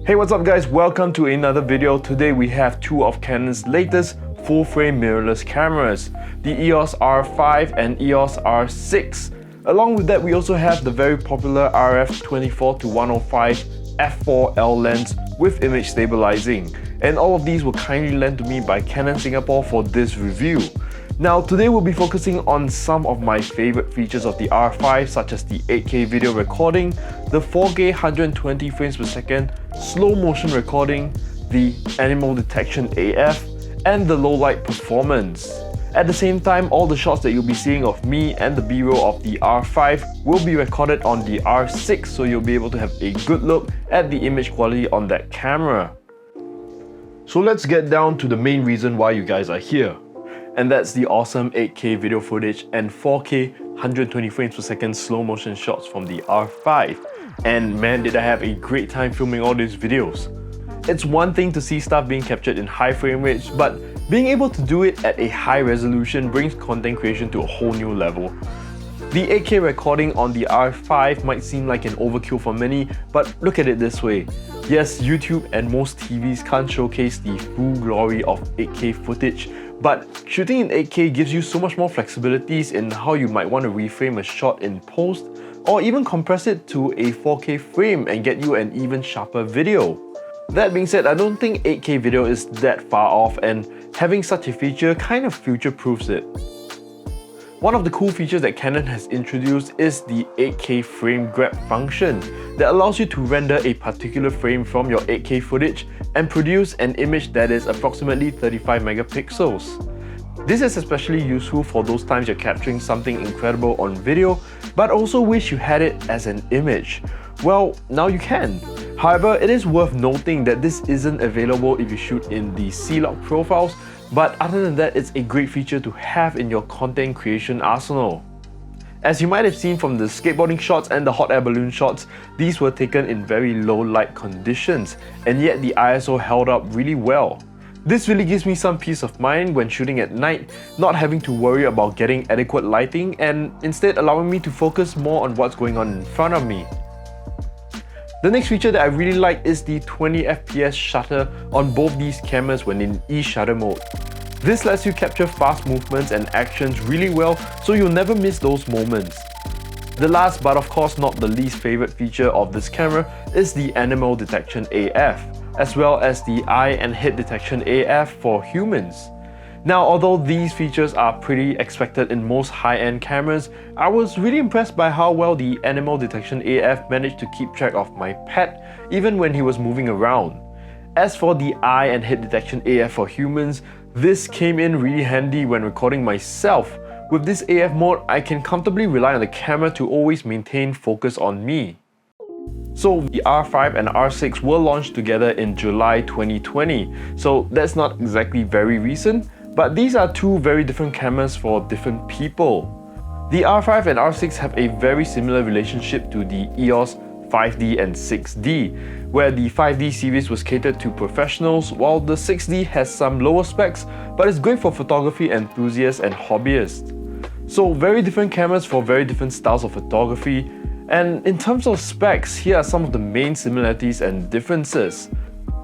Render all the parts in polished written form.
Hey, what's up guys? Welcome to another video. Today we have two of Canon's latest full-frame mirrorless cameras, the EOS R5 and EOS R6. Along with that, we also have the very popular RF24-105 f4L lens with image stabilizing. And all of these were kindly lent to me by Canon Singapore for this review. Now today we'll be focusing on some of my favorite features of the R5, such as the 8K video recording, the 4K 120 frames per second slow motion recording, the animal detection AF, and the low light performance. At the same time, all the shots that you'll be seeing of me and the B-roll of the R5 will be recorded on the R6, so you'll be able to have a good look at the image quality on that camera. So let's get down to the main reason why you guys are here. And that's the awesome 8K video footage and 4K 120 frames per second slow motion shots from the R5. And man, did I have a great time filming all these videos. It's one thing to see stuff being captured in high frame rates, but being able to do it at a high resolution brings content creation to a whole new level. The 8K recording on the R5 might seem like an overkill for many, but look at it this way. Yes, YouTube and most TVs can't showcase the full glory of 8K footage, but shooting in 8K gives you so much more flexibilities in how you might want to reframe a shot in post, or even compress it to a 4K frame and get you an even sharper video. That being said, I don't think 8K video is that far off, and having such a feature kind of future-proofs it. One of the cool features that Canon has introduced is the 8K frame grab function that allows you to render a particular frame from your 8K footage and produce an image that is approximately 35 megapixels. This is especially useful for those times you're capturing something incredible on video but also wish you had it as an image. Well, now you can. However, it is worth noting that this isn't available if you shoot in the C-Log profiles, but other than that, it's a great feature to have in your content creation arsenal. As you might have seen from the skateboarding shots and the hot air balloon shots, these were taken in very low light conditions, and yet the ISO held up really well. This really gives me some peace of mind when shooting at night, not having to worry about getting adequate lighting and instead allowing me to focus more on what's going on in front of me. The next feature that I really like is the 20 FPS shutter on both these cameras when in e-shutter mode. This lets you capture fast movements and actions really well, so you'll never miss those moments. The last but of course not the least favorite feature of this camera is the animal detection AF, as well as the eye and head detection AF for humans. Now, although these features are pretty expected in most high-end cameras, I was really impressed by how well the animal detection AF managed to keep track of my pet even when he was moving around. As for the eye and head detection AF for humans, this came in really handy when recording myself. With this AF mode, I can comfortably rely on the camera to always maintain focus on me. So the R5 and R6 were launched together in July 2020, so that's not exactly very recent, but these are two very different cameras for different people. The R5 and R6 have a very similar relationship to the EOS 5D and 6D, where the 5D series was catered to professionals, while the 6D has some lower specs, but is great for photography enthusiasts and hobbyists. So very different cameras for very different styles of photography, and in terms of specs, here are some of the main similarities and differences.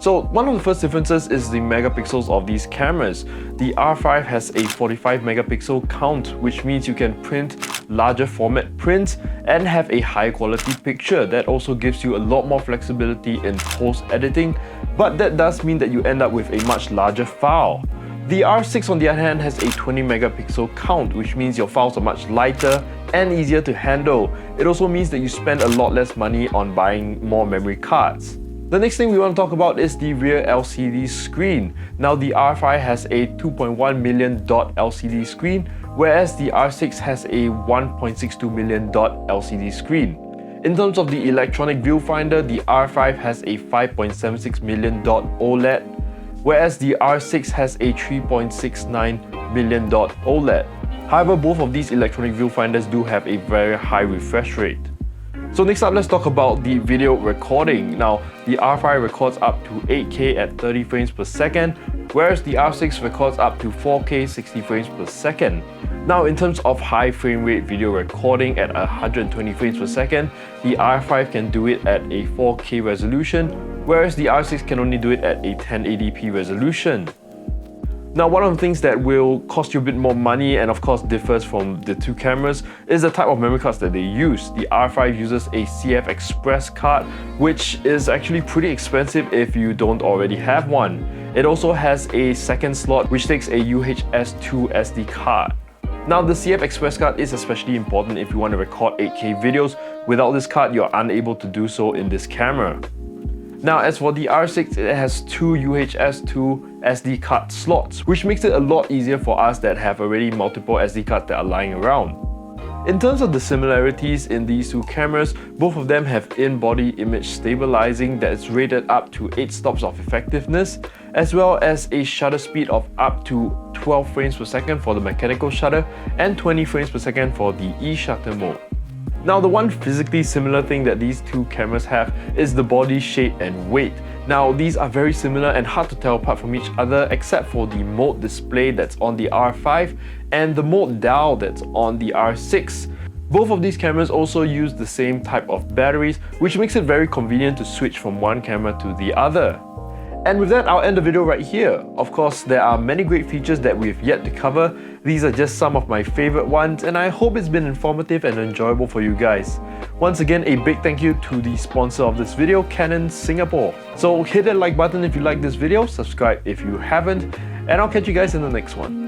So one of the first differences is the megapixels of these cameras. The R5 has a 45 megapixel count, which means you can print larger format prints and have a high quality picture. That also gives you a lot more flexibility in post editing, but that does mean that you end up with a much larger file. The R6 on the other hand has a 20 megapixel count, which means your files are much lighter and easier to handle. It also means that you spend a lot less money on buying more memory cards. The next thing we want to talk about is the rear LCD screen. Now the R5 has a 2.1 million dot LCD screen, whereas the R6 has a 1.62 million dot LCD screen. In terms of the electronic viewfinder, the R5 has a 5.76 million dot OLED, whereas the R6 has a 3.69 million dot OLED. However, both of these electronic viewfinders do have a very high refresh rate. So next up, let's talk about the video recording. Now, the R5 records up to 8K at 30 frames per second, whereas the R6 records up to 4K 60 frames per second. Now, in terms of high frame rate video recording at 120 frames per second, the R5 can do it at a 4K resolution, whereas the R6 can only do it at a 1080p resolution. Now, one of the things that will cost you a bit more money and of course differs from the two cameras is the type of memory cards that they use. The R5 uses a CF Express card, which is actually pretty expensive if you don't already have one. It also has a second slot which takes a UHS-2 SD card. Now, the CF Express card is especially important if you want to record 8K videos. Without this card, you're unable to do so in this camera. Now, as for the R6, it has two UHS-2 SD card slots, which makes it a lot easier for us that have already multiple SD cards that are lying around. In terms of the similarities in these two cameras, both of them have in-body image stabilizing that is rated up to 8 stops of effectiveness, as well as a shutter speed of up to 12 frames per second for the mechanical shutter and 20 frames per second for the e-shutter mode. Now, the one physically similar thing that these two cameras have is the body shape and weight. Now, these are very similar and hard to tell apart from each other except for the mode display that's on the R5 and the mode dial that's on the R6. Both of these cameras also use the same type of batteries, which makes it very convenient to switch from one camera to the other. And with that, I'll end the video right here. Of course, there are many great features that we've yet to cover. These are just some of my favorite ones, and I hope it's been informative and enjoyable for you guys. Once again, a big thank you to the sponsor of this video, Canon Singapore. So hit that like button if you like this video, subscribe if you haven't, and I'll catch you guys in the next one.